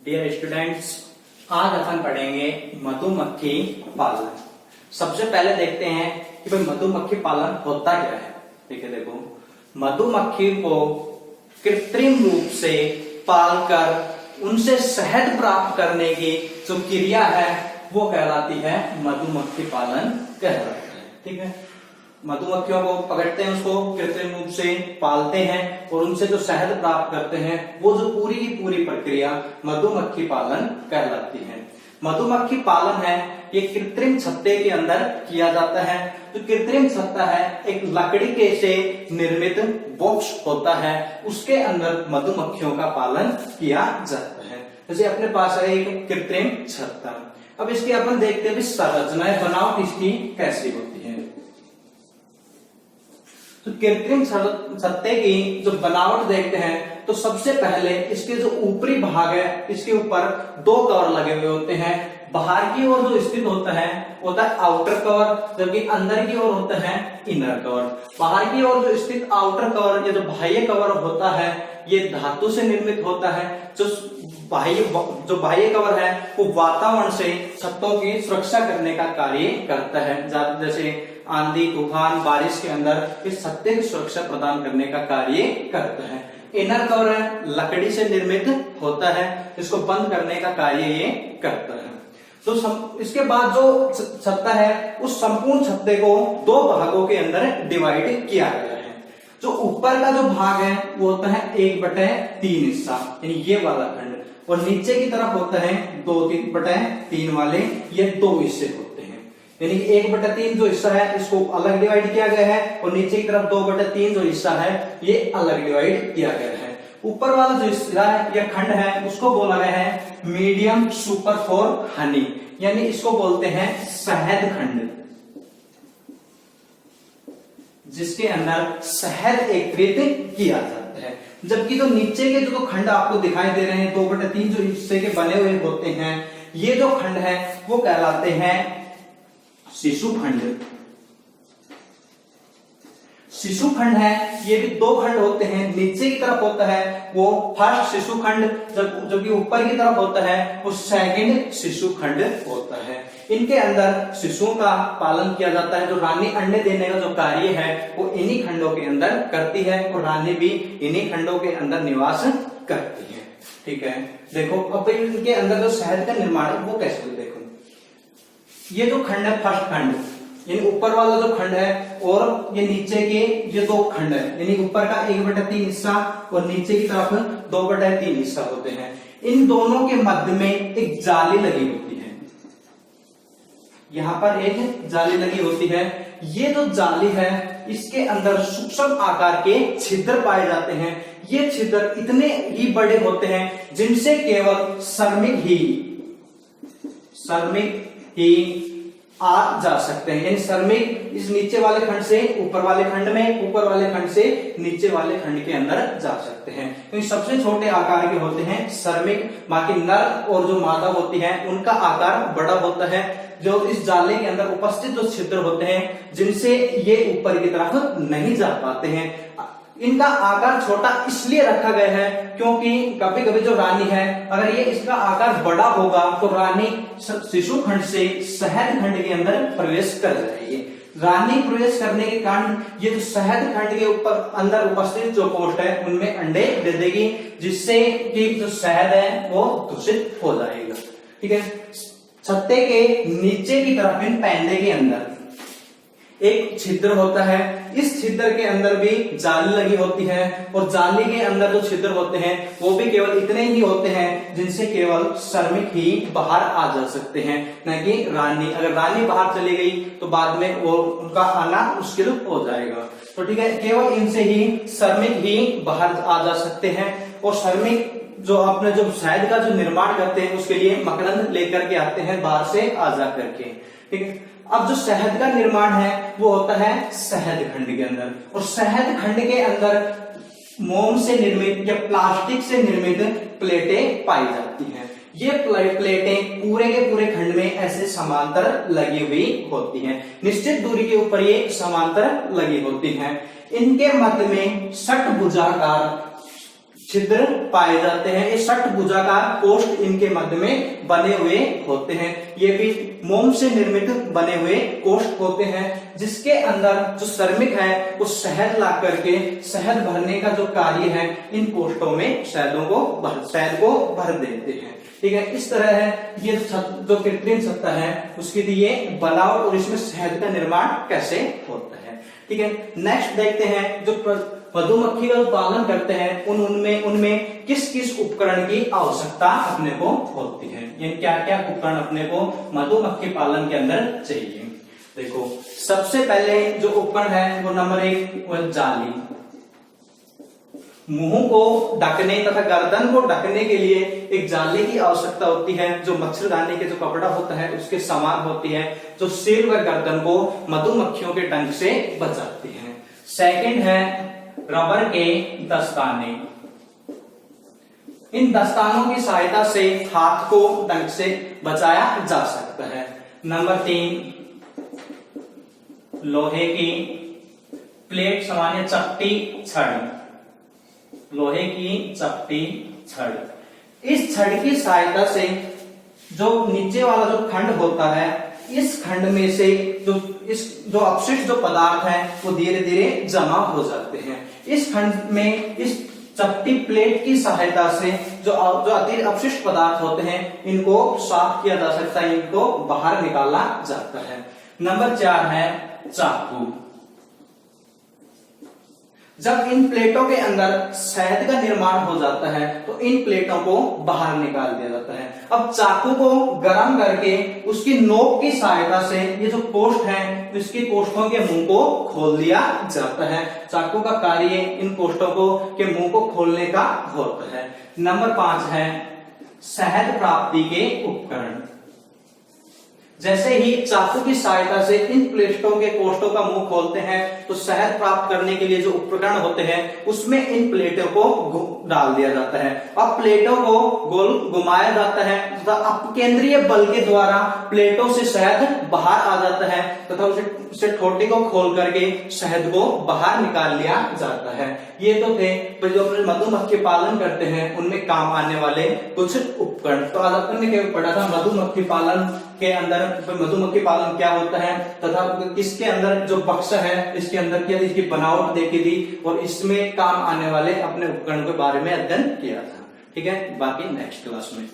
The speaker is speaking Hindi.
डियर स्टूडेंट्स, आज अपन पढ़ेंगे मधुमक्खी पालन। सबसे पहले देखते हैं कि भाई मधुमक्खी पालन होता क्या है। ठीक है, देखो मधुमक्खी को कृत्रिम रूप से पालकर उनसे शहद प्राप्त करने की जो क्रिया है वो कहलाती है मधुमक्खी पालन कहलाता है। ठीक है, मधुमक्खियों को पकड़ते हैं, उसको कृत्रिम रूप से पालते हैं और उनसे जो शहद प्राप्त करते हैं वो जो पूरी की पूरी प्रक्रिया मधुमक्खी पालन कहलाती है। मधुमक्खी पालन है ये कृत्रिम छत्ते के अंदर किया जाता है। तो कृत्रिम छत्ता है एक लकड़ी के से निर्मित बॉक्स होता है, उसके अंदर मधुमक्खियों का पालन किया जाता है। जैसे अपने पास है एक कृत्रिम छत्ता। अब इसकी अपन देखते हैं संरचना बनावट इसकी कैसी होती है। तो कृत्रिम छत्ते की जो बनावट देखते हैं तो सबसे पहले इसके जो ऊपरी भाग है इसके ऊपर दो कवर लगे हुए होते हैं। बाहर की ओर जो स्थित होता है आउटर कवर, जबकि अंदर की ओर होता है इनर कवर। बाहर की ओर जो स्थित आउटर कवर या जो बाह्य कवर होता है ये धातु से निर्मित होता है। जो बाह्य कवर है वो वातावरण से छत्तों की सुरक्षा करने का कार्य करता है। जैसे आंधी तूफान बारिश के अंदर इस छत्ते की सुरक्षा प्रदान करने का कार्य करता है। इनर कवर है लकड़ी से निर्मित होता है, इसको बंद करने का कार्य ये करता है। तो इसके बाद जो छत्ता है उस संपूर्ण छत्ते को दो भागों के अंदर डिवाइड किया गया है। जो ऊपर का जो भाग है वो होता है 1/3 हिस्सा, यानी ये वाला खंड, और नीचे की तरफ होता है 2/3 वाले ये दो हिस्से होते हैं। यानी 1/3 जो हिस्सा है इसको अलग डिवाइड किया गया है और नीचे की तरफ 2/3 जो हिस्सा है ये अलग डिवाइड किया गया है। ऊपर वाला जो हिस्सा है या खंड है उसको बोला गया है मीडियम सुपर फॉर हनी, यानी इसको बोलते हैं शहद खंड, जिसके अंदर शहद एकत्रित किया जाता है। जबकि जो नीचे के जो खंड आपको दिखाई दे रहे हैं 2/3 जो हिस्से के बने हुए होते हैं, ये जो खंड है वो कहलाते हैं शिशु खंड। शिशु खंड है ये भी दो खंड होते हैं। नीचे की तरफ होता है वो फर्स्ट शिशु खंड, जबकि ऊपर की तरफ होता है वो सेकंड शिशु खंड होता है। इनके अंदर शिशुओं का पालन किया जाता है। जो रानी अंडे देने का जो कार्य है वो इन्हीं खंडों के अंदर करती है और रानी भी इन्हीं खंडों के अंदर निवास करती है। ठीक है, देखो अब इनके अंदर जो शहद का निर्माण है वो कैसे, देखो ये जो खंड है फर्स्ट खंड, यानी ऊपर वाला जो खंड है और ये नीचे के ये दो खंड है, यानी ऊपर का 1/3 हिस्सा और नीचे की तरफ 2/3 हिस्सा होते हैं। इन दोनों के मध्य में एक जाली लगी होती है। यहां पर एक जाली लगी होती है। ये जो जाली है इसके अंदर सूक्ष्म आकार के छिद्र पाए जाते हैं। ये छिद्र इतने ही बड़े होते हैं जिनसे केवल श्रमिक ही आ जा सकते हैं। यानी श्रमिक इस नीचे वाले खंड से ऊपर वाले खंड में, ऊपर वाले खंड से नीचे वाले खंड के अंदर जा सकते हैं। तो सबसे छोटे आकार के होते हैं श्रमिक, बाकी नर और जो मादा होती है उनका आकार बड़ा होता है। जो इस जाले के अंदर उपस्थित जो छिद्र होते हैं जिनसे ये ऊपर की तरफ नहीं जा पाते हैं। इनका आकार छोटा इसलिए रखा गया है क्योंकि कभी कभी जो रानी है अगर ये इसका आकार बड़ा होगा तो रानी शिशु खंड से शहद खंड के अंदर प्रवेश कर जाएगी। रानी प्रवेश करने के कारण ये जो शहद खंड के ऊपर अंदर उपस्थित जो कोष्ठ है उनमें अंडे दे देगी, जिससे कि जो शहद है वो दूषित हो जाएगा। ठीक है, छत्ते के नीचे की तरफ इन पैंदे के अंदर एक छिद्र होता है। इस छिद्र के अंदर भी जाली लगी होती है और जाली के अंदर जो छिद्र होते हैं वो भी केवल इतने ही होते हैं जिनसे केवल श्रमिक ही बाहर आ जा सकते हैं, न कि रानी। अगर रानी बाहर चली गई तो बाद में वो उनका आना मुश्किल हो जाएगा। तो ठीक है, केवल इनसे ही श्रमिक ही बाहर आ जा सकते हैं। और श्रमिक जो अपने जो शहद का जो निर्माण करते हैं उसके लिए मकरंद लेकर के आते हैं बाहर से आ जा करके। ठीक है, अब जो शहद का निर्माण है वो होता है शहद खंड के अंदर, और शहद खंड के अंदर मोम से निर्मित या प्लास्टिक से निर्मित प्लेटें पाई जाती हैं। ये प्लेटें पूरे के पूरे खंड में ऐसे समांतर लगी हुई होती हैं। निश्चित दूरी के ऊपर ये समांतर लगी होती हैं। इनके मध्य में षटभुजाकार छिद्र पाए जाते हैं। ये षटभुजाकार कोष्ठ इनके मध्य में बने हुए होते हैं। ये भी मोम से निर्मित बने हुए कोष्ठ होते हैं, जिसके अंदर जो श्रमिक है वो शहद ला करके शहद भरने का जो कार्य है इन कोष्ठों में शहद को भर देते हैं। ठीक है, इस तरह है ये जो कृत्रिम सत्ता है उसकी ये बनावट और इसमें शहद का निर्माण कैसे होता है। ठीक है, नेक्स्ट देखते हैं जो मधुमक्खी का पालन करते हैं उनमें किस किस उपकरण की आवश्यकता अपने को होती है, यानी क्या क्या उपकरण अपने को मधुमक्खी पालन के अंदर चाहिए। देखो, सबसे पहले जो उपकरण है वो नंबर 1 वो जाली। मुंह को ढकने तथा गर्दन को ढकने के लिए एक जाली की आवश्यकता होती है, जो मच्छरदानी के जो कपड़ा होता है उसके समान होती है, जो सिर व गर्दन को मधुमक्खियों के डंक से बचाती है। सेकंड है रबर के दस्ताने। इन दस्तानों की सहायता से हाथ को डंक से बचाया जा सकता है। नंबर 3 लोहे की प्लेट सामान्य चपटी छड़। लोहे की चपटी छड़, इस छड़ की सहायता से जो नीचे वाला जो खंड होता है इस खंड में से जो अपशिष्ट जो पदार्थ है वो धीरे धीरे जमा हो जाते हैं। इस खंड में इस चपटी प्लेट की सहायता से जो अतिरिक्त अपशिष्ट पदार्थ होते हैं इनको साफ किया जा सकता है, इनको बाहर निकाला जाता है। नंबर 4 है चाकू। जब इन प्लेटों के अंदर शहद का निर्माण हो जाता है तो इन प्लेटों को बाहर निकाल दिया जाता है। अब चाकू को गर्म करके उसकी नोक की सहायता से ये जो कोष्ठ है इसके कोष्ठों के मुंह को खोल दिया जाता है। चाकू का कार्य इन कोष्ठों के मुंह को खोलने का होता है। नंबर 5 है शहद प्राप्ति के उपकरण। जैसे ही चाकू की सहायता से इन प्लेटों के कोष्ठों का मुंह खोलते हैं तो शहद प्राप्त करने के लिए जो उपकरण होते हैं उसमें इन प्लेटों को डाल दिया जाता है। अब प्लेटों को गोल घुमाया जाता है तथा अपकेंद्रीय बल के द्वारा प्लेटों से शहद बाहर आ जाता है तथा उसे ठोटी को खोल करके शहद को बाहर निकाल लिया जाता है। ये तो थे जो मधुमक्खी पालन करते हैं उनमें काम आने वाले कुछ उपकरण। तो आज अपन ने पढ़ा था मधुमक्खी पालन के अंदर मधुमक्खी पालन क्या होता है तथा इसके अंदर जो बक्सा है इसके अंदर क्या इसकी बनावट देखी थी और इसमें काम आने वाले अपने उपकरण के बारे में अध्ययन किया था। ठीक है, बाकी नेक्स्ट क्लास में।